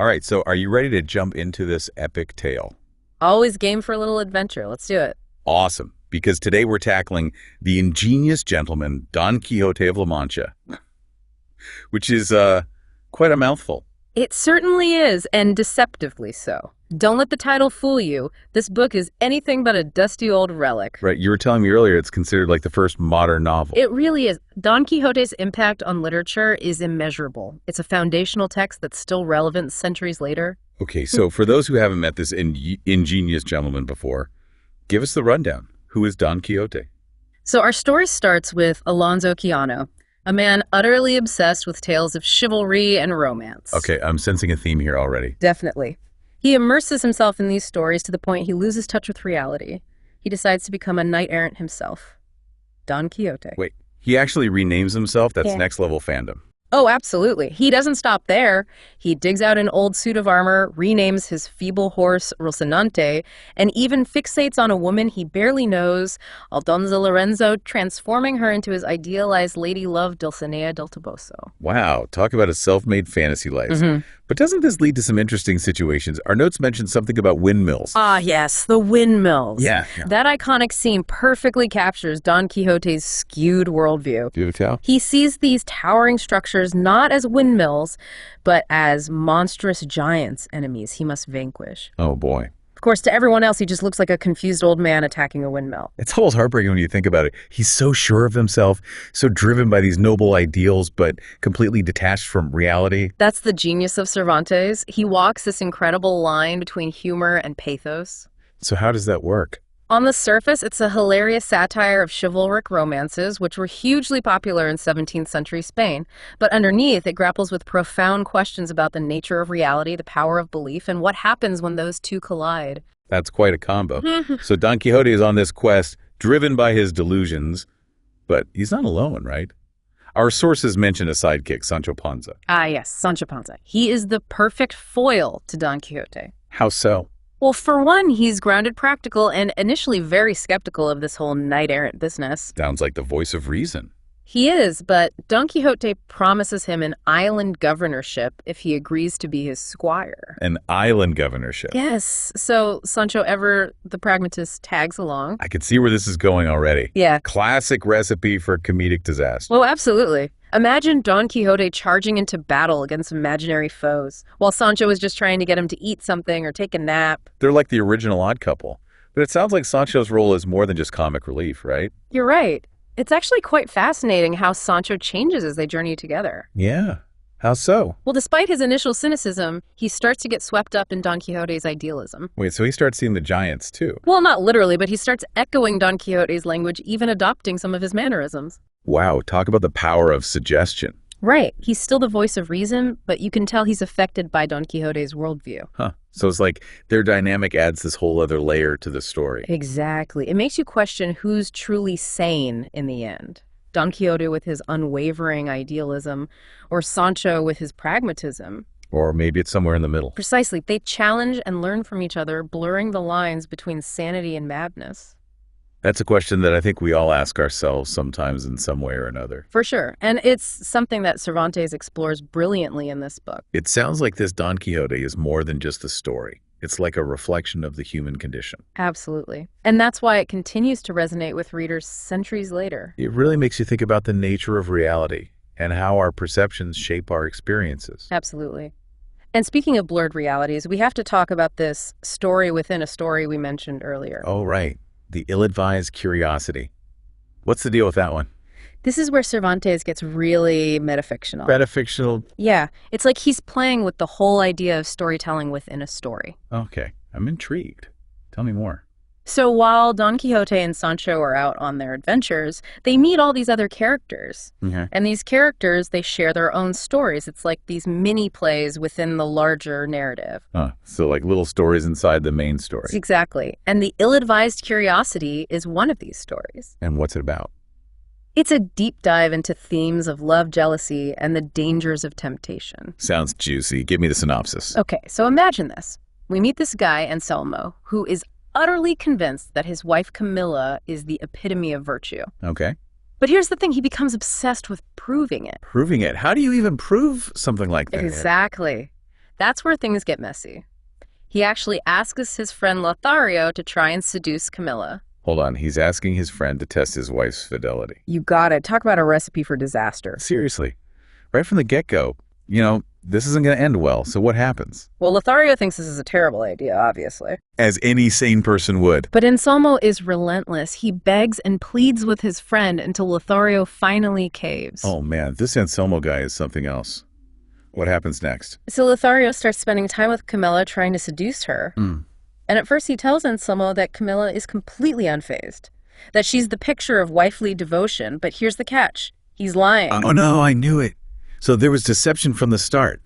All right, so are you ready to jump into this epic tale? Always game for a little adventure. Let's do it. Awesome, because today we're tackling the ingenious gentleman, Don Quixote of La Mancha, which is quite a mouthful. It certainly is, and deceptively so. Don't let the title fool you. This book is anything but a dusty old relic. Right, you were telling me earlier it's considered like the first modern novel. It really is. Don Quixote's impact on literature is immeasurable. It's a foundational text that's still relevant centuries later. Okay, so for those who haven't met this ingenious gentleman before, give us the rundown. Who is Don Quixote? So our story starts with Alonso Quijano, a man utterly obsessed with tales of chivalry and romance. Okay, I'm sensing a theme here already. Definitely. He immerses himself in these stories to the point he loses touch with reality. He decides to become a knight-errant himself. Don Quixote. Wait, he actually renames himself? That's Yeah. next level fandom. Oh, absolutely. He doesn't stop there. He digs out an old suit of armor, renames his feeble horse Rocinante, and even fixates on a woman he barely knows, Aldonza Lorenzo, transforming her into his idealized lady love Dulcinea del Toboso. Wow, talk about a self-made fantasy life. But doesn't this lead to some interesting situations? Our notes mentioned something about windmills. Ah, yes, the windmills. Yeah. That iconic scene perfectly captures Don Quixote's skewed worldview. Do you tell? He sees these towering structures not as windmills, but as monstrous giants, enemies he must vanquish. Oh, boy. Of course, to everyone else, he just looks like a confused old man attacking a windmill. It's almost heartbreaking when you think about it. He's so sure of himself, so driven by these noble ideals, but completely detached from reality. That's the genius of Cervantes. He walks this incredible line between humor and pathos. So how does that work? On the surface, it's a hilarious satire of chivalric romances, which were hugely popular in 17th century Spain. But underneath, it grapples with profound questions about the nature of reality, the power of belief, and what happens when those two collide. That's quite a combo. So Don Quixote is on this quest, driven by his delusions, but he's not alone, right? Our sources mention a sidekick, Sancho Panza. Ah, yes, Sancho Panza. He is the perfect foil to Don Quixote. How so? Well, for one, he's grounded, practical, and initially very skeptical of this whole knight-errant business. Sounds like the voice of reason. He is, but Don Quixote promises him an island governorship if he agrees to be his squire. An island governorship. Yes, so Sancho, ever the pragmatist, tags along. I can see where this is going already. Yeah. Classic recipe for comedic disaster. Well, absolutely. Imagine Don Quixote charging into battle against imaginary foes, while Sancho is just trying to get him to eat something or take a nap. They're like the original Odd Couple. But it sounds like Sancho's role is more than just comic relief, right? You're right. It's actually quite fascinating how Sancho changes as they journey together. Yeah. How so? Well, despite his initial cynicism, he starts to get swept up in Don Quixote's idealism. Wait, so he starts seeing the giants, too? Well, not literally, but he starts echoing Don Quixote's language, even adopting some of his mannerisms. Wow, talk about the power of suggestion. Right. He's still the voice of reason, but you can tell he's affected by Don Quixote's worldview. Huh. So it's like their dynamic adds this whole other layer to the story. Exactly. It makes you question who's truly sane in the end. Don Quixote with his unwavering idealism, or Sancho with his pragmatism. Or maybe it's somewhere in the middle. Precisely. They challenge and learn from each other, blurring the lines between sanity and madness. That's a question that I think we all ask ourselves sometimes in some way or another. For sure. And it's something that Cervantes explores brilliantly in this book. It sounds like this Don Quixote is more than just a story. It's like a reflection of the human condition. Absolutely. And that's why it continues to resonate with readers centuries later. It really makes you think about the nature of reality and how our perceptions shape our experiences. Absolutely. And speaking of blurred realities, we have to talk about this story within a story we mentioned earlier. Oh, right. The ill-advised curiosity. What's the deal with that one? This is where Cervantes gets really metafictional. Metafictional. Yeah, it's like he's playing with the whole idea of storytelling within a story. Okay, I'm intrigued. Tell me more. So while Don Quixote and Sancho are out on their adventures, they meet all these other characters. Okay. And these characters, they share their own stories. It's like these mini plays within the larger narrative. So like little stories inside the main story. Exactly. And the ill-advised curiosity is one of these stories. And what's it about? It's a deep dive into themes of love, jealousy, and the dangers of temptation. Sounds juicy. Give me the synopsis. Okay, so imagine this. We meet this guy, Anselmo, who is utterly convinced that his wife Camilla is the epitome of virtue. Okay. But here's the thing, he becomes obsessed with proving it. Proving it. How do you even prove something like that? Exactly. That's where things get messy. He actually asks his friend Lothario to try and seduce Camilla. Hold on, he's asking his friend to test his wife's fidelity. You got it. Talk about a recipe for disaster. Seriously, right from the get-go, this isn't going to end well, so what happens? Well, Lothario thinks this is a terrible idea, obviously. As any sane person would. But Anselmo is relentless. He begs and pleads with his friend until Lothario finally caves. Oh man, this Anselmo guy is something else. What happens next? So Lothario starts spending time with Camilla trying to seduce her. And at first he tells Anselmo that Camilla is completely unfazed, that she's the picture of wifely devotion, but here's the catch. He's lying. Oh no, I knew it. So there was deception from the start.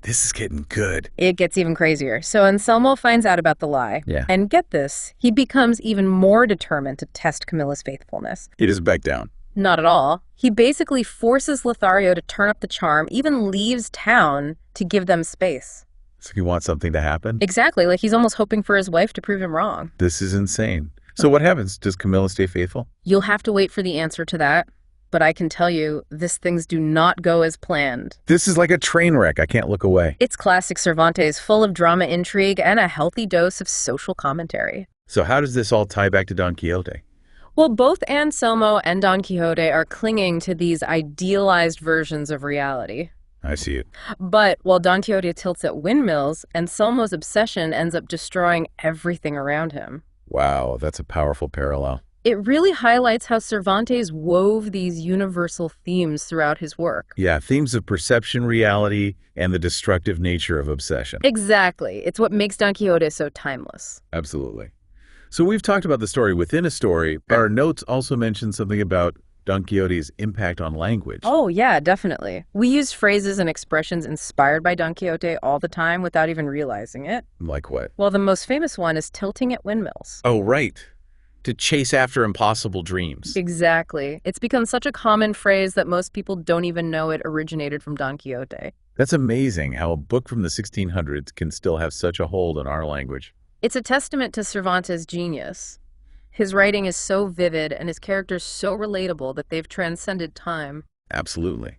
This is getting good. It gets even crazier. So Anselmo finds out about the lie. Yeah. And get this, he becomes even more determined to test Camilla's faithfulness. He doesn't back down. Not at all. He basically forces Lothario to turn up the charm, even leaves town to give them space. So he wants something to happen? Exactly, like he's almost hoping for his wife to prove him wrong. This is insane. So what happens? Does Camilla stay faithful? You'll have to wait for the answer to that. But I can tell you, things do not go as planned. This is like a train wreck. I can't look away. It's classic Cervantes, full of drama, intrigue, and a healthy dose of social commentary. So how does this all tie back to Don Quixote? Well, both Anselmo and Don Quixote are clinging to these idealized versions of reality. I see it. But while Don Quixote tilts at windmills, Anselmo's obsession ends up destroying everything around him. Wow, that's a powerful parallel. It really highlights how Cervantes wove these universal themes throughout his work. Yeah, themes of perception, reality, and the destructive nature of obsession. Exactly. It's what makes Don Quixote so timeless. Absolutely. So we've talked about the story within a story, but our notes also mention something about Don Quixote's impact on language. Oh, yeah, definitely. We use phrases and expressions inspired by Don Quixote all the time without even realizing it. Like what? Well, the most famous one is tilting at windmills. Oh, right. To chase after impossible dreams. Exactly. It's become such a common phrase that most people don't even know it originated from Don Quixote. That's amazing how a book from the 1600s can still have such a hold on our language. It's a testament to Cervantes' genius. His writing is so vivid and his characters so relatable that they've transcended time. Absolutely.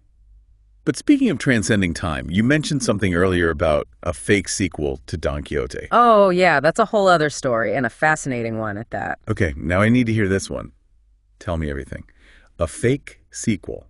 But speaking of transcending time, you mentioned something earlier about a fake sequel to Don Quixote. Oh, yeah, that's a whole other story, and a fascinating one at that. Okay, now I need to hear this one. Tell me everything. A fake sequel.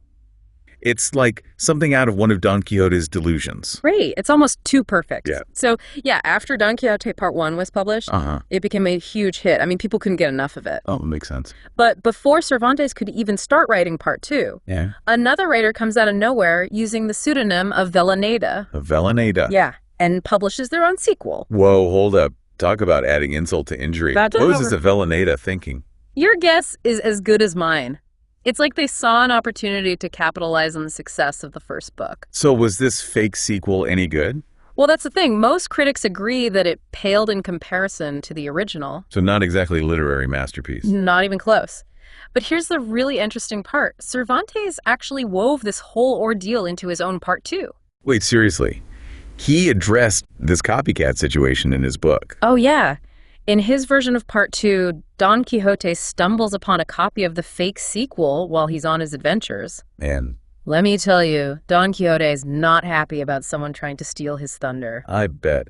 It's like something out of one of Don Quixote's delusions. Great. It's almost too perfect. Yeah. So, yeah, after Don Quixote Part 1 was published, it became a huge hit. I mean, people couldn't get enough of it. Oh, it makes sense. But before Cervantes could even start writing Part 2, Yeah. another writer comes out of nowhere using the pseudonym of Vellaneda. Vellaneda. Yeah, and publishes their own sequel. Whoa, hold up. Talk about adding insult to injury. What was this Vellaneda thinking? Your guess is as good as mine. It's like they saw an opportunity to capitalize on the success of the first book. So was this fake sequel any good? Well, that's the thing. Most critics agree that it paled in comparison to the original. So not exactly a literary masterpiece. Not even close. But here's the really interesting part. Cervantes actually wove this whole ordeal into his own Part 2. Wait, seriously? He addressed this copycat situation in his book. Oh, yeah. In his version of Part 2, Don Quixote stumbles upon a copy of the fake sequel while he's on his adventures. And let me tell you, Don Quixote is not happy about someone trying to steal his thunder. I bet.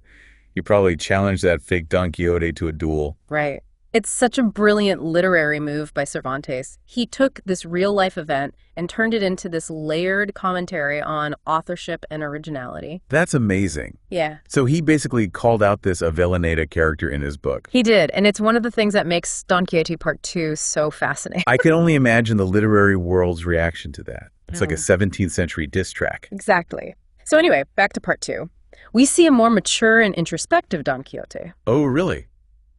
He probably challenged that fake Don Quixote to a duel. Right. It's such a brilliant literary move by Cervantes. He took this real-life event and turned it into this layered commentary on authorship and originality. That's amazing. Yeah. So he basically called out this Avellaneda character in his book. He did, and it's one of the things that makes Don Quixote Part 2 so fascinating. I can only imagine the literary world's reaction to that. It's like a 17th century diss track. Exactly. So anyway, back to Part 2. We see a more mature and introspective Don Quixote. Oh, really?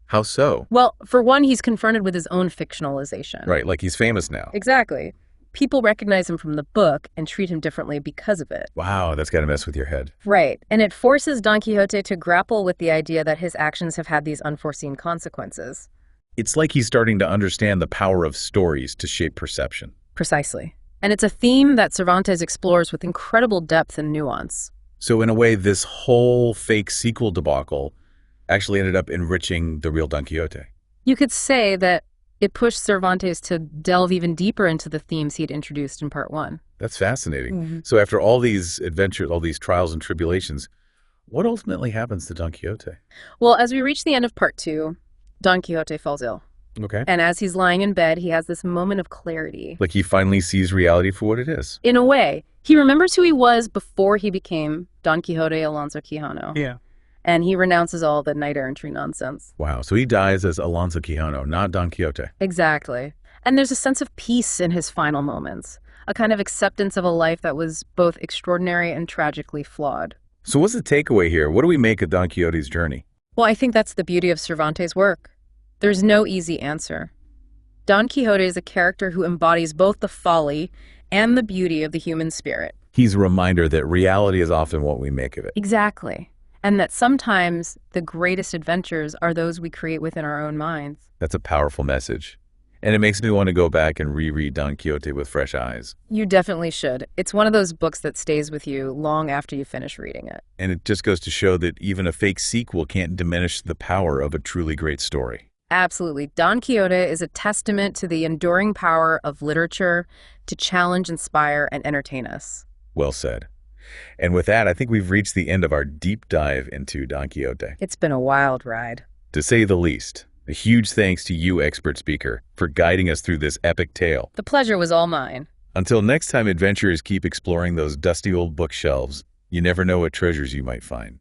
How so? Well, for one, he's confronted with his own fictionalization. Right, like he's famous now. Exactly. People recognize him from the book and treat him differently because of it. Wow, that's got to mess with your head. Right, and it forces Don Quixote to grapple with the idea that his actions have had these unforeseen consequences. It's like he's starting to understand the power of stories to shape perception. Precisely. And it's a theme that Cervantes explores with incredible depth and nuance. So in a way, this whole fake sequel debacle actually ended up enriching the real Don Quixote. You could say that it pushed Cervantes to delve even deeper into the themes he'd introduced in Part 1. That's fascinating. So after all these adventures, all these trials and tribulations, What ultimately happens to Don Quixote? Well, as we reach the end of part two, Don Quixote falls ill. Okay. And as he's lying in bed, he has this moment of clarity. Like he finally sees reality for what it is. In a way, he remembers who he was before he became Don Quixote Alonso Quijano. Yeah. And he renounces all the knight-errantry nonsense. Wow, so he dies as Alonso Quijano, not Don Quixote. Exactly. And there's a sense of peace in his final moments, a kind of acceptance of a life that was both extraordinary and tragically flawed. So what's the takeaway here? What do we make of Don Quixote's journey? Well, I think that's the beauty of Cervantes' work. There's no easy answer. Don Quixote is a character who embodies both the folly and the beauty of the human spirit. He's a reminder that reality is often what we make of it. Exactly. And that sometimes the greatest adventures are those we create within our own minds. That's a powerful message. And it makes me want to go back and reread Don Quixote with fresh eyes. You definitely should. It's one of those books that stays with you long after you finish reading it. And it just goes to show that even a fake sequel can't diminish the power of a truly great story. Absolutely. Don Quixote is a testament to the enduring power of literature to challenge, inspire, and entertain us. Well said. And with that, I think we've reached the end of our deep dive into Don Quixote. It's been a wild ride. To say the least. A huge thanks to you, expert speaker, for guiding us through this epic tale. The pleasure was all mine. Until next time, adventurers keep exploring those dusty old bookshelves. You never know what treasures you might find.